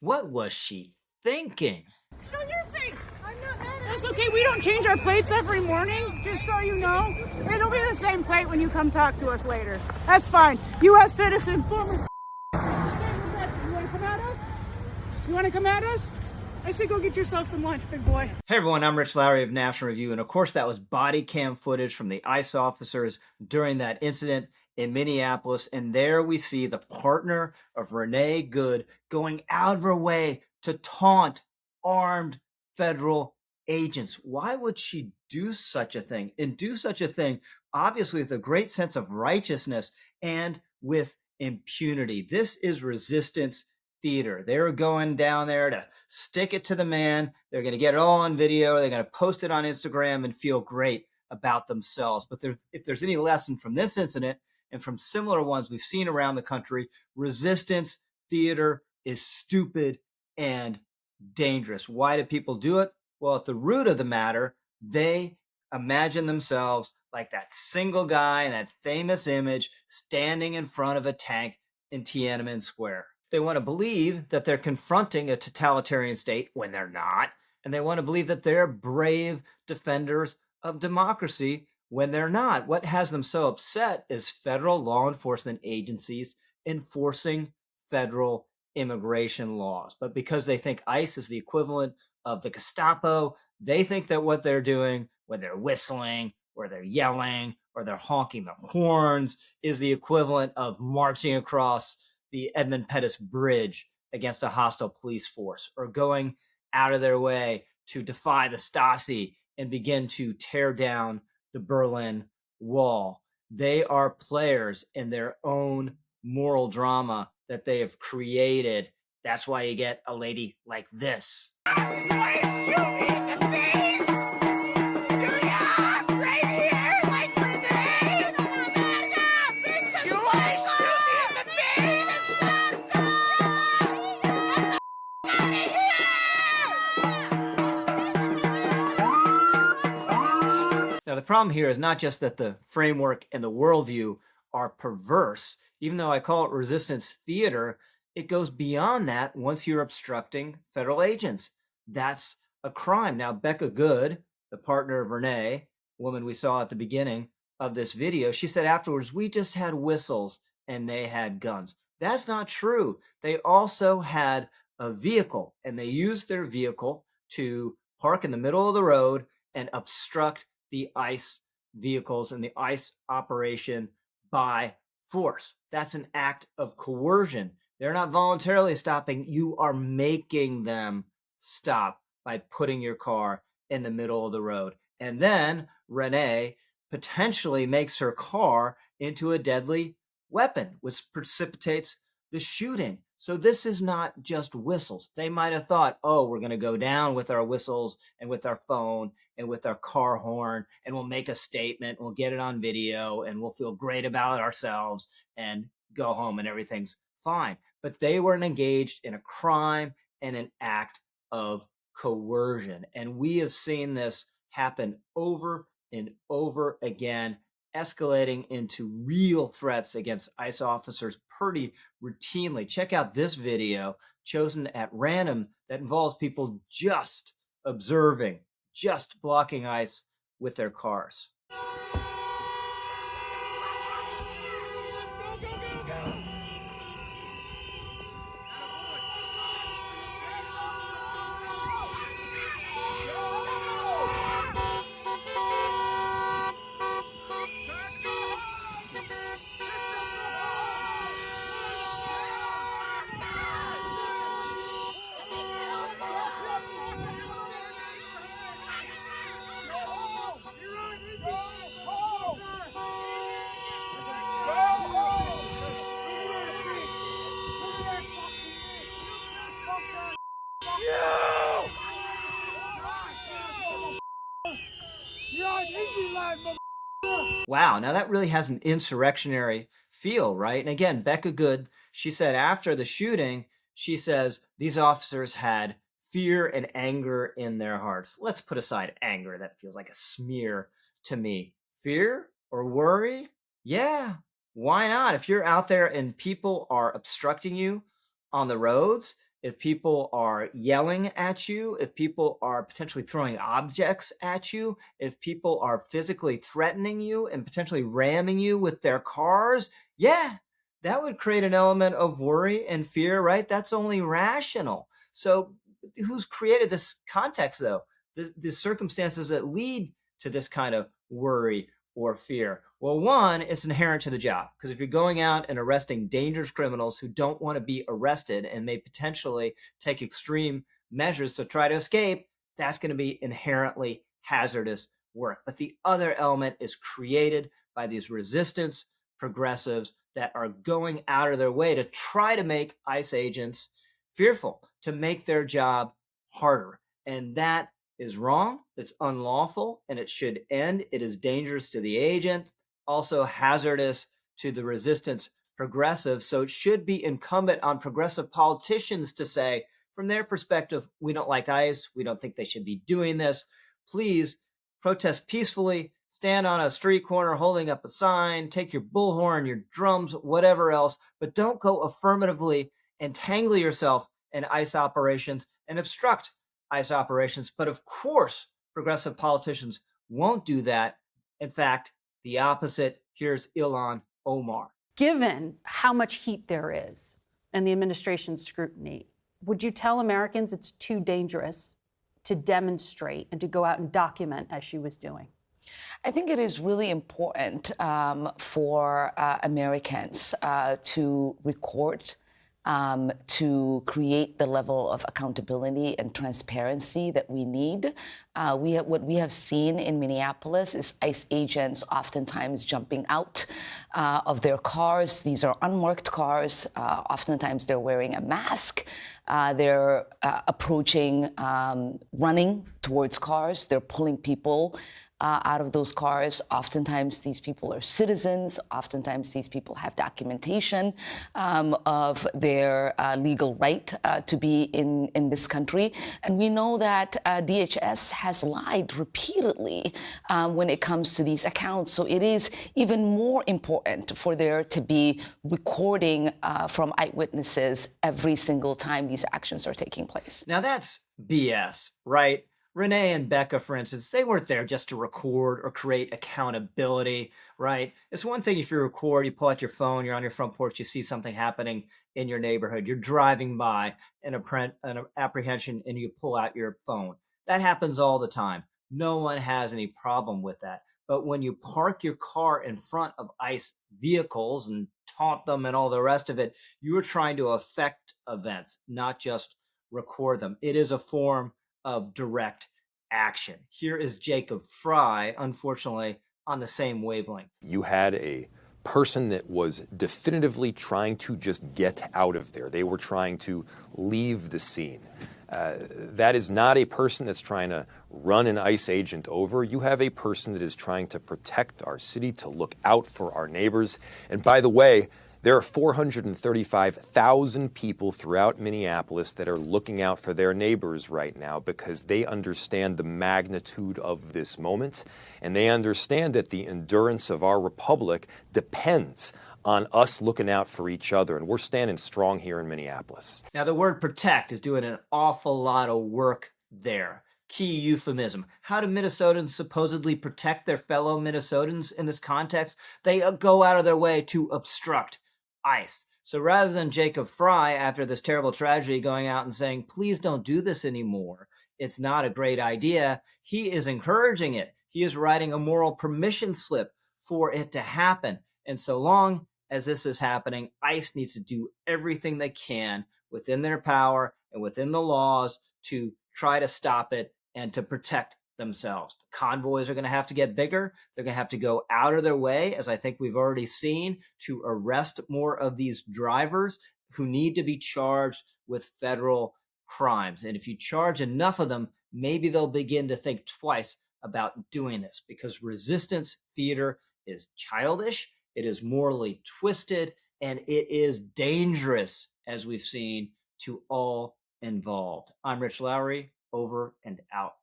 What was she thinking? Show your face. I'm not mad at That's okay. We don't change our plates every morning, just so you know. It'll be the same plate when you come talk to us later. That's fine. U.S. citizen, former. You want to come at us? You want to come at us? I say go get yourself some lunch, big boy. Hey everyone, I'm Rich Lowry of National Review, and of course that was body cam footage from the ICE officers during that incident in Minneapolis, and there we see the partner of Renee Good going out of her way to taunt armed federal agents. Why would she do such a thing? And do such a thing, obviously, with a great sense of righteousness and with impunity. This is resistance theater. They were going down there to stick it to the man. They're going to get it all on video. They're going to post it on Instagram and feel great about themselves. But if there's any lesson from this incident and from similar ones we've seen around the country, resistance theater is stupid and dangerous. Why do people do it? Well, at the root of the matter, they imagine themselves like that single guy in that famous image standing in front of a tank in Tiananmen Square. They want to believe that they're confronting a totalitarian state when they're not. And they want to believe that they're brave defenders of democracy when they're not. What has them so upset is federal law enforcement agencies enforcing federal immigration laws. But because they think ICE is the equivalent of the Gestapo, they think that what they're doing when they're whistling or they're yelling or they're honking the horns is the equivalent of marching across the Edmund Pettus Bridge against a hostile police force, or going out of their way to defy the Stasi and begin to tear down the Berlin Wall. They are players in their own moral drama that they have created. That's why you get a lady like this. Now, the problem here is not just that the framework and the worldview are perverse. Even though I call it resistance theater, it goes beyond that once you're obstructing federal agents. That's a crime. Now, Becca Good, the partner of Renee, woman we saw at the beginning of this video, she said afterwards, we just had whistles and they had guns. That's not true. They also had a vehicle, and they used their vehicle to park in the middle of the road and obstruct the ICE vehicles and the ICE operation by force. That's an act of coercion. They're not voluntarily stopping. You are making them stop by putting your car in the middle of the road. And then Renee potentially makes her car into a deadly weapon, which precipitates the shooting. So this is not just whistles. They might have thought, oh, we're going to go down with our whistles and with our phone and with our car horn, and we'll make a statement, we'll get it on video, and we'll feel great about ourselves and go home and everything's fine. But they were engaged in a crime and an act of coercion. And we have seen this happen over and over again, escalating into real threats against ICE officers pretty routinely. Check out this video chosen at random that involves people just observing, just blocking ICE with their cars. Wow, now that really has an insurrectionary feel, right? And again, Becca Good, she said after the shooting, she says these officers had fear and anger in their hearts. Let's put aside anger. That feels like a smear to me. Fear or worry? Yeah, why not? If you're out there and people are obstructing you on the roads, if people are yelling at you, if people are potentially throwing objects at you, if people are physically threatening you and potentially ramming you with their cars, yeah, that would create an element of worry and fear, right? That's only rational. So, who's created this context, though? The circumstances that lead to this kind of worry or fear? Well, one, it's inherent to the job, because if you're going out and arresting dangerous criminals who don't want to be arrested and may potentially take extreme measures to try to escape, that's going to be inherently hazardous work. But the other element is created by these resistance progressives that are going out of their way to try to make ICE agents fearful, to make their job harder. And that is wrong, it's unlawful, and it should end. It is dangerous to the agent, also hazardous to the resistance progressives. So it should be incumbent on progressive politicians to say, from their perspective, we don't like ICE, we don't think they should be doing this. Please protest peacefully, stand on a street corner holding up a sign, take your bullhorn, your drums, whatever else, but don't go affirmatively entangle yourself in ICE operations and obstruct ICE operations. But of course, progressive politicians won't do that. In fact, the opposite. Here's Ilhan Omar. Given how much heat there is and the administration's scrutiny, would you tell Americans it's too dangerous to demonstrate and to go out and document as she was doing? I think it is really important for Americans to record, to create the level of accountability and transparency that we need. What we have seen in Minneapolis is ICE agents oftentimes jumping out of their cars. These are unmarked cars. Oftentimes they're wearing a mask. They're approaching, running towards cars. They're pulling people out of those cars. Oftentimes, these people are citizens. Oftentimes, these people have documentation of their legal right to be in this country. And we know that DHS has lied repeatedly when it comes to these accounts. So it is even more important for there to be recording from eyewitnesses every single time these actions are taking place. Now, that's BS, right? Renee and Becca, for instance, they weren't there just to record or create accountability, right? It's one thing if you record, you pull out your phone, you're on your front porch, you see something happening in your neighborhood, you're driving by an apprehension and you pull out your phone. That happens all the time. No one has any problem with that. But when you park your car in front of ICE vehicles and taunt them and all the rest of it, you are trying to affect events, not just record them. It is a form of direct action. Here is Jacob Fry, unfortunately, on the same wavelength. You had a person that was definitively trying to just get out of there. They were trying to leave the scene. That is not a person that's trying to run an ICE agent over. You have a person that is trying to protect our city, to look out for our neighbors. And by the way, there are 435,000 people throughout Minneapolis that are looking out for their neighbors right now because they understand the magnitude of this moment, and they understand that the endurance of our republic depends on us looking out for each other, and we're standing strong here in Minneapolis. Now, the word protect is doing an awful lot of work there. Key euphemism. How do Minnesotans supposedly protect their fellow Minnesotans in this context? They go out of their way to obstruct ICE. So rather than Jacob Fry, after this terrible tragedy, going out and saying, please don't do this anymore, it's not a great idea, he is encouraging it. He is writing a moral permission slip for it to happen. And so long as this is happening, ICE needs to do everything they can within their power and within the laws to try to stop it and to protect themselves. The convoys are going to have to get bigger. They're going to have to go out of their way, as I think we've already seen, to arrest more of these drivers who need to be charged with federal crimes. And if you charge enough of them, maybe they'll begin to think twice about doing this, because resistance theater is childish, it is morally twisted, and it is dangerous, as we've seen, to all involved. I'm Rich Lowry, over and out.